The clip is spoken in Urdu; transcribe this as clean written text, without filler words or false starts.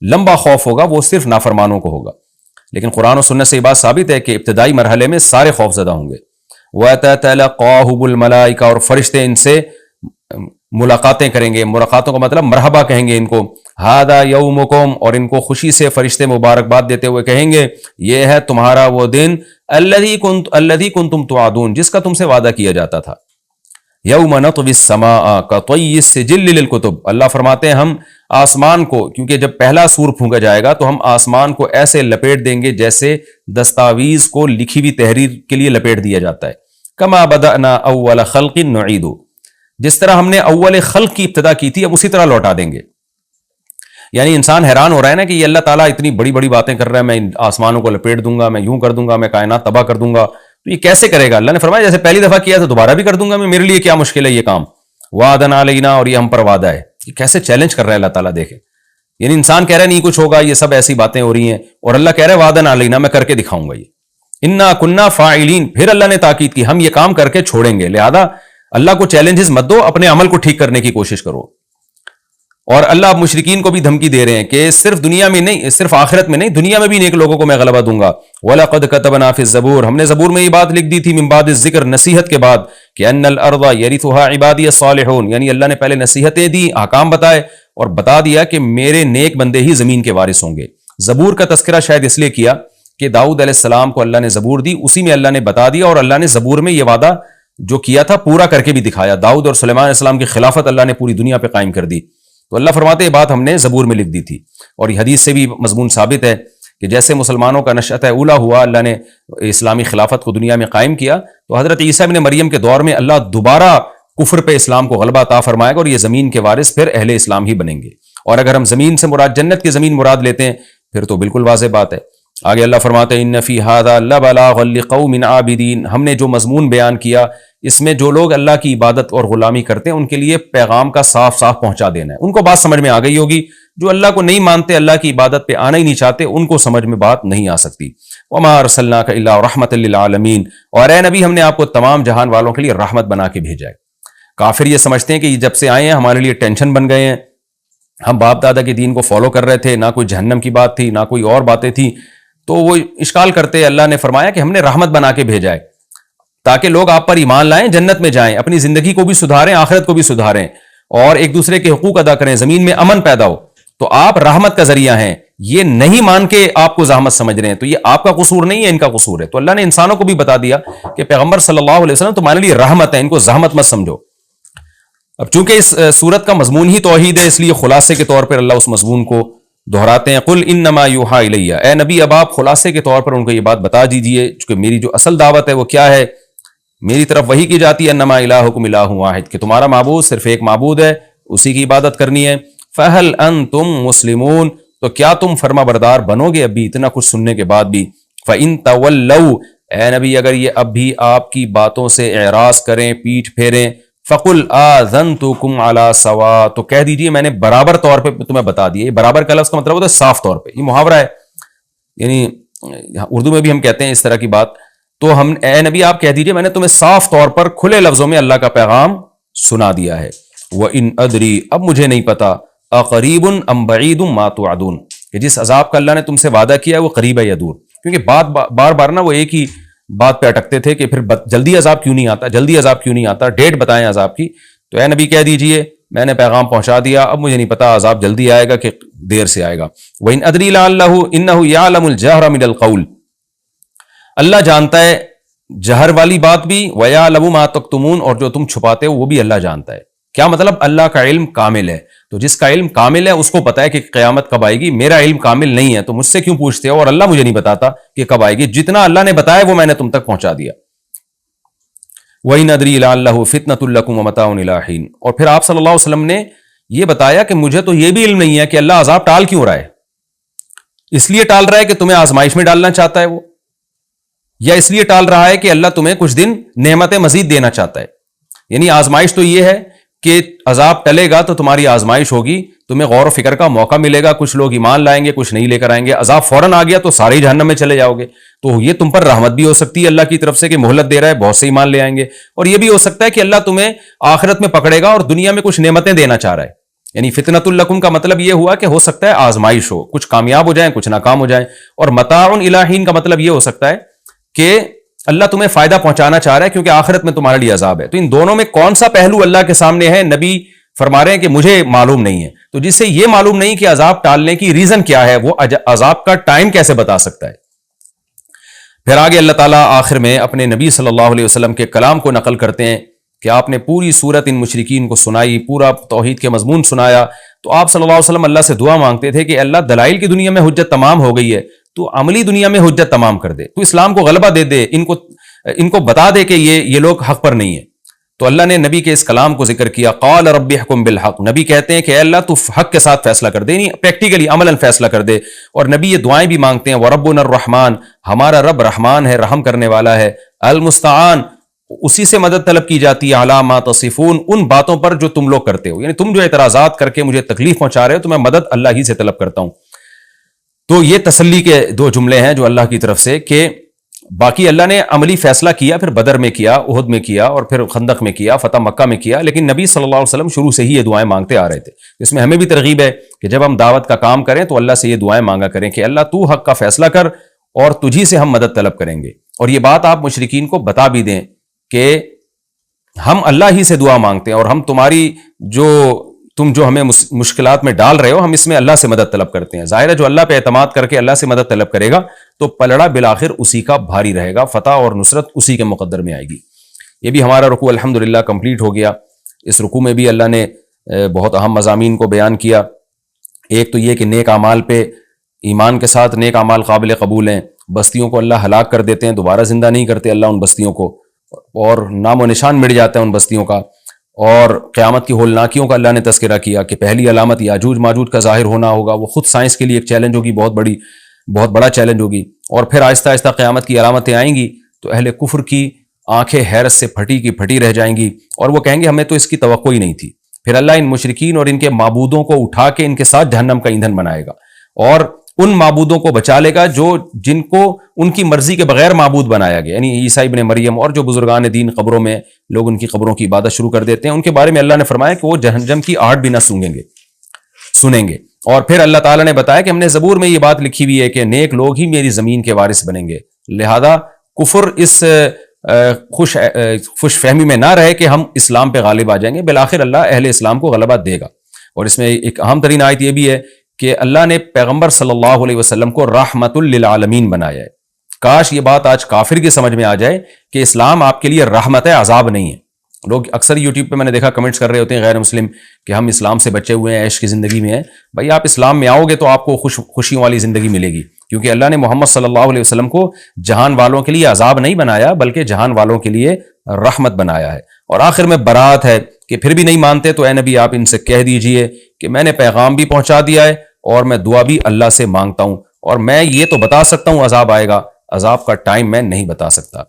لمبا خوف ہوگا وہ صرف نافرمانوں کو ہوگا. لیکن قرآن و سنت سے یہ بات ثابت ہے کہ ابتدائی مرحلے میں سارے خوف زدہ ہوں گے. وَتَتَلَقَّاهُ الْمَلَائِكَةُ اور فرشتے ان سے ملاقاتیں کریں گے. ملاقاتوں کا مطلب مرحبا کہیں گے ان کو. هَذَا يَوْمُكُمْ اور ان کو خوشی سے فرشتے مبارکباد دیتے ہوئے کہیں گے یہ ہے تمہارا وہ دن الَّذِي كُنْتُمْ تُوعَدُونَ جس کا تم سے وعدہ کیا جاتا تھا. یوم نطوی السماء کطی السجل للکتب اللہ فرماتے ہیں ہم آسمان کو کیونکہ جب پہلا سور پھونکا جائے گا تو ہم آسمان کو ایسے لپیٹ دیں گے جیسے دستاویز کو لکھی ہوئی تحریر کے لیے لپیٹ دیا جاتا ہے. کما بدأنا اول خلق نعید جس طرح ہم نے اول خلق کی ابتدا کی تھی اب اسی طرح لوٹا دیں گے. یعنی انسان حیران ہو رہا ہے نا کہ یہ اللہ تعالیٰ اتنی بڑی بڑی باتیں کر رہا ہے میں آسمانوں کو لپیٹ دوں گا میں یوں کر دوں گا میں کائنات تباہ کر دوں گا تو یہ کیسے کرے گا. اللہ نے فرمایا جیسے پہلی دفعہ کیا تو دوبارہ بھی کر دوں گا میں میرے لیے کیا مشکل ہے یہ کام. وعدنا علینا اور یہ ہم پر وعدہ ہے. یہ کیسے چیلنج کر رہا ہے اللہ تعالیٰ دیکھیں. یعنی انسان کہہ رہا ہے نہیں کچھ ہوگا یہ سب ایسی باتیں ہو رہی ہیں اور اللہ کہہ رہا ہے وعدنا علینا میں کر کے دکھاؤں گا. یہ انا کننا فاعلین پھر اللہ نے تاکید کی ہم یہ کام کر کے چھوڑیں گے. لہذا اللہ کو چیلنجز مت دو اپنے عمل کو ٹھیک کرنے کی کوشش کرو. اور اللہ اب مشرکین کو بھی دھمکی دے رہے ہیں کہ صرف دنیا میں نہیں صرف آخرت میں نہیں دنیا میں بھی نیک لوگوں کو میں غلبہ دوں گا. وَلَقَدْ كَتَبْنَا فِي الزَّبُورِ ہم نے زبور میں یہ بات لکھ دی تھی من بعد الذکر نصیحت کے بعد کہ ان الارض يرثها عبادی الصالحون یعنی اللہ نے پہلے نصیحتیں دی احکام بتائے اور بتا دیا کہ میرے نیک بندے ہی زمین کے وارث ہوں گے. زبور کا تذکرہ شاید اس لیے کیا کہ داؤد علیہ السلام کو اللہ نے زبور دی اسی میں اللہ نے بتا دیا اور اللہ نے زبور میں یہ وعدہ جو کیا تھا پورا کر کے بھی دکھایا. داؤد اور سلیمان علیہ السلام کی خلافت اللہ نے پوری دنیا پہ قائم کر دی. تو اللہ فرماتے ہیں بات ہم نے زبور میں لکھ دی تھی. اور یہ حدیث سے بھی مضمون ثابت ہے کہ جیسے مسلمانوں کا نشأت اولا ہوا اللہ نے اسلامی خلافت کو دنیا میں قائم کیا تو حضرت عیسیٰ ابن مریم کے دور میں اللہ دوبارہ کفر پہ اسلام کو غلبہ عطا فرمائے گا اور یہ زمین کے وارث پھر اہل اسلام ہی بنیں گے. اور اگر ہم زمین سے مراد جنت کی زمین مراد لیتے ہیں پھر تو بالکل واضح بات ہے. آگے اللہ فرماتے ہیں ان فی ھذا لبلاغا لقوم عابدین ہم نے جو مضمون بیان کیا اس میں جو لوگ اللہ کی عبادت اور غلامی کرتے ہیں ان کے لیے پیغام کا صاف صاف پہنچا دینا ہے. ان کو بات سمجھ میں آ گئی ہوگی. جو اللہ کو نہیں مانتے اللہ کی عبادت پہ آنا ہی نہیں چاہتے ان کو سمجھ میں بات نہیں آ سکتی. وما ارسلناک الا رحمۃ للعالمین اور اے نبی ہم نے آپ کو تمام جہان والوں کے لیے رحمت بنا کے بھیجا ہے. کافر یہ سمجھتے ہیں کہ یہ جب سے آئے ہیں ہمارے لیے ٹینشن بن گئے ہیں. ہم باپ دادا کے دین کو فالو کر رہے تھے نہ کوئی جہنم کی بات تھی نہ کوئی اور باتیں تھیں تو وہ اشکال کرتے. اللہ نے فرمایا کہ ہم نے رحمت بنا کے بھیجا ہے تاکہ لوگ آپ پر ایمان لائیں جنت میں جائیں اپنی زندگی کو بھی سدھاریں آخرت کو بھی سدھاریں اور ایک دوسرے کے حقوق ادا کریں زمین میں امن پیدا ہو. تو آپ رحمت کا ذریعہ ہیں. یہ نہیں مان کے آپ کو زحمت سمجھ رہے ہیں تو یہ آپ کا قصور نہیں ہے ان کا قصور ہے. تو اللہ نے انسانوں کو بھی بتا دیا کہ پیغمبر صلی اللہ علیہ وسلم تمہارے لیے رحمت ہے ان کو زحمت مت سمجھو. اب چونکہ اس سورت کا مضمون ہی توحید ہے اس لیے خلاصے کے طور پر اللہ اس مضمون کو دہراتے ہیں. قل انما یوحا الی اے نبی اب آپ خلاصے کے طور پر ان کو یہ بات بتا دیجئے چونکہ میری جو اصل دعوت ہے وہ کیا ہے میری طرف وہی کی جاتی ہے انما الہکم الہ واحد کہ تمہارا معبود صرف ایک معبود ہے اسی کی عبادت کرنی ہے. فہل انتم مسلمون تو کیا تم فرما بردار بنو گے ابھی اتنا کچھ سننے کے بعد بھی. فإن تولوا اے نبی اگر یہ اب بھی آپ کی باتوں سے اعراض کریں پیٹھ پھیریں فقل آذنتکم علی سوا تو کہہ دیجئے میں نے برابر طور پہ تمہیں بتا دیا. یہ برابر کا لفظ کا مطلب ہوتا ہے صاف طور پہ. یہ محاورہ ہے یعنی اردو میں بھی ہم کہتے ہیں اس طرح کی بات. تو ہم اے نبی آپ کہہ دیجئے میں نے تمہیں صاف طور پر کھلے لفظوں میں اللہ کا پیغام سنا دیا ہے. وَإِنْ أَدْرِي اب مجھے نہیں پتا اقریب ام بعید ما توعدون کہ جس عذاب کا اللہ نے تم سے وعدہ کیا ہے وہ قریب ہے یا دور. کیونکہ بار بار نا وہ ایک ہی بات پہ اٹکتے تھے کہ پھر جلدی عذاب کیوں نہیں آتا ڈیٹ بتائیں عذاب کی. تو اے نبی کہہ دیجئے میں نے پیغام پہنچا دیا اب مجھے نہیں پتا عذاب جلدی آئے گا کہ دیر سے آئے گا. وَإِنْ أَدْرِي لَعَلَّهُ إِنَّهُ يَعْلَمُ الْجَهْرَ مِنَ الْقَوْلِ اللہ جانتا ہے جہر والی بات بھی وَيَعْلَمُ مَا تَكْتُمُونَ اور جو تم چھپاتے ہو وہ بھی اللہ جانتا ہے. کیا مطلب اللہ کا علم کامل ہے تو جس کا علم کامل ہے اس کو پتا ہے کہ قیامت کب آئے گی. میرا علم کامل نہیں ہے تو مجھ سے کیوں پوچھتے ہو اور اللہ مجھے نہیں بتاتا کہ کب آئے گی. جتنا اللہ نے بتایا وہ میں نے تم تک پہنچا دیا. وَإِنْ أَدْرِي لَعَلَّهُ فِتْنَةٌ لَكُمْ وَمَتَاعٌ إِلَىٰ حِينٍ اور پھر آپ صلی اللہ علیہ وسلم نے یہ بتایا کہ مجھے تو یہ بھی علم نہیں ہے کہ اللہ عذاب ٹال کیوں رہا ہے. اس لیے ٹال رہا ہے کہ تمہیں آزمائش میں ڈالنا چاہتا ہے وہ یا اس لیے ٹال رہا ہے کہ اللہ تمہیں کچھ دن نعمتیں مزید دینا چاہتا ہے. یعنی آزمائش تو یہ ہے کہ عذاب ٹلے گا تو تمہاری آزمائش ہوگی تمہیں غور و فکر کا موقع ملے گا کچھ لوگ ایمان لائیں گے کچھ نہیں لے کر آئیں گے. عذاب فوراً آ گیا تو سارے جہنم میں چلے جاؤ گے. تو یہ تم پر رحمت بھی ہو سکتی ہے اللہ کی طرف سے کہ مہلت دے رہا ہے بہت سے ایمان لے آئیں گے اور یہ بھی ہو سکتا ہے کہ اللہ تمہیں آخرت میں پکڑے گا اور دنیا میں کچھ نعمتیں دینا چاہ رہا ہے یعنی فتنۃ لکم کا مطلب یہ ہوا کہ ہو سکتا ہے آزمائش ہو، کچھ کامیاب ہو جائیں کچھ ناکام ہو جائیں، اور متاع الی حین کا مطلب یہ ہو سکتا ہے کہ اللہ تمہیں فائدہ پہنچانا چاہ رہا ہے کیونکہ آخرت میں تمہارے لیے عذاب ہے۔ تو ان دونوں میں کون سا پہلو اللہ کے سامنے ہے؟ نبی فرما رہے ہیں کہ مجھے معلوم نہیں ہے۔ تو جس سے یہ معلوم نہیں کہ عذاب ٹالنے کی ریزن کیا ہے، وہ عذاب کا ٹائم کیسے بتا سکتا ہے؟ پھر آگے اللہ تعالیٰ آخر میں اپنے نبی صلی اللہ علیہ وسلم کے کلام کو نقل کرتے ہیں کہ آپ نے پوری صورت ان مشرکین کو سنائی، پورا توحید کے مضمون سنایا، تو آپ صلی اللہ علیہ وسلم اللہ سے دعا مانگتے تھے کہ اللہ دلائل کی دنیا میں حجت تمام ہو گئی ہے، تو عملی دنیا میں حجت تمام کر دے، تو اسلام کو غلبہ دے دے، ان کو بتا دے کہ یہ لوگ حق پر نہیں ہیں۔ تو اللہ نے نبی کے اس کلام کو ذکر کیا، قال رب احکم بالحق، نبی کہتے ہیں کہ اے اللہ تو حق کے ساتھ فیصلہ کر دے، یعنی پریکٹیکلی عملاً فیصلہ کر دے۔ اور نبی یہ دعائیں بھی مانگتے ہیں، وربنا الرحمن، ہمارا رب رحمان ہے، رحم کرنے والا ہے، المستعان، اسی سے مدد طلب کی جاتی ہے، علی ما تصفون، ان باتوں پر جو تم لوگ کرتے ہو، یعنی تم جو اعتراضات کر کے مجھے تکلیف پہنچا رہے ہو تو میں مدد اللہ ہی سے طلب کرتا ہوں۔ تو یہ تسلی کے دو جملے ہیں جو اللہ کی طرف سے، کہ باقی اللہ نے عملی فیصلہ کیا، پھر بدر میں کیا، احد میں کیا، اور پھر خندق میں کیا، فتح مکہ میں کیا، لیکن نبی صلی اللہ علیہ وسلم شروع سے ہی یہ دعائیں مانگتے آ رہے تھے۔ اس میں ہمیں بھی ترغیب ہے کہ جب ہم دعوت کا کام کریں تو اللہ سے یہ دعائیں مانگا کریں کہ اللہ تو حق کا فیصلہ کر اور تجھی سے ہم مدد طلب کریں گے۔ اور یہ بات آپ مشرکین کو بتا بھی دیں کہ ہم اللہ ہی سے دعا مانگتے ہیں، اور ہم تم جو ہمیں مشکلات میں ڈال رہے ہو، ہم اس میں اللہ سے مدد طلب کرتے ہیں۔ ظاہر ہے جو اللہ پہ اعتماد کر کے اللہ سے مدد طلب کرے گا تو پلڑا بالآخر اسی کا بھاری رہے گا، فتح اور نصرت اسی کے مقدر میں آئے گی۔ یہ بھی ہمارا رکوع الحمدللہ کمپلیٹ ہو گیا۔ اس رکوع میں بھی اللہ نے بہت اہم مضامین کو بیان کیا۔ ایک تو یہ کہ نیک اعمال پہ ایمان کے ساتھ نیک اعمال قابل قبول ہیں، بستیوں کو اللہ ہلاک کر دیتے ہیں، دوبارہ زندہ نہیں کرتے اللہ ان بستیوں کو، اور نام و نشان مٹ جاتا ہے ان بستیوں کا۔ اور قیامت کی ہولناکیوں کا اللہ نے تذکرہ کیا کہ پہلی علامت یاجوج ماجوج کا ظاہر ہونا ہوگا، وہ خود سائنس کے لیے ایک چیلنج ہوگی، بہت بڑا چیلنج ہوگی۔ اور پھر آہستہ آہستہ قیامت کی علامتیں آئیں گی تو اہل کفر کی آنکھیں حیرت سے پھٹی کی پھٹی رہ جائیں گی، اور وہ کہیں گے ہمیں تو اس کی توقع ہی نہیں تھی۔ پھر اللہ ان مشرکین اور ان کے معبودوں کو اٹھا کے ان کے ساتھ جہنم کا ایندھن بنائے گا، اور ان معبودوں کو بچا لے گا جن کو ان کی مرضی کے بغیر معبود بنایا گیا، یعنی عیسیٰ ابن مریم اور جو بزرگان دین قبروں میں لوگ ان کی قبروں کی عبادت شروع کر دیتے ہیں، ان کے بارے میں اللہ نے فرمایا کہ وہ جہنم کی آہٹ بھی نہ سنیں گے۔ اور پھر اللہ تعالیٰ نے بتایا کہ ہم نے زبور میں یہ بات لکھی ہوئی ہے کہ نیک لوگ ہی میری زمین کے وارث بنیں گے، لہذا کفر اس خوش فہمی میں نہ رہے کہ ہم اسلام پہ غالب آ جائیں گے، بالآخر اللہ اہل اسلام کو غلبہ دے گا۔ اور اس میں ایک اہم ترین آیت یہ بھی ہے کہ اللہ نے پیغمبر صلی اللہ علیہ وسلم کو رحمت للعالمین بنایا ہے۔ کاش یہ بات آج کافر کی سمجھ میں آ جائے کہ اسلام آپ کے لیے رحمت ہے، عذاب نہیں ہے۔ لوگ اکثر یوٹیوب پہ میں نے دیکھا کمنٹس کر رہے ہوتے ہیں غیر مسلم کہ ہم اسلام سے بچے ہوئے ہیں، عیش کی زندگی میں ہیں۔ بھائی آپ اسلام میں آؤ گے تو آپ کو خوشیوں والی زندگی ملے گی، کیونکہ اللہ نے محمد صلی اللہ علیہ وسلم کو جہان والوں کے لیے عذاب نہیں بنایا بلکہ جہان والوں کے لیے رحمت بنایا ہے۔ اور آخر میں برات ہے کہ پھر بھی نہیں مانتے تو اے نبی آپ ان سے کہہ دیجئے کہ میں نے پیغام بھی پہنچا دیا ہے اور میں دعا بھی اللہ سے مانگتا ہوں، اور میں یہ تو بتا سکتا ہوں عذاب آئے گا، عذاب کا ٹائم میں نہیں بتا سکتا۔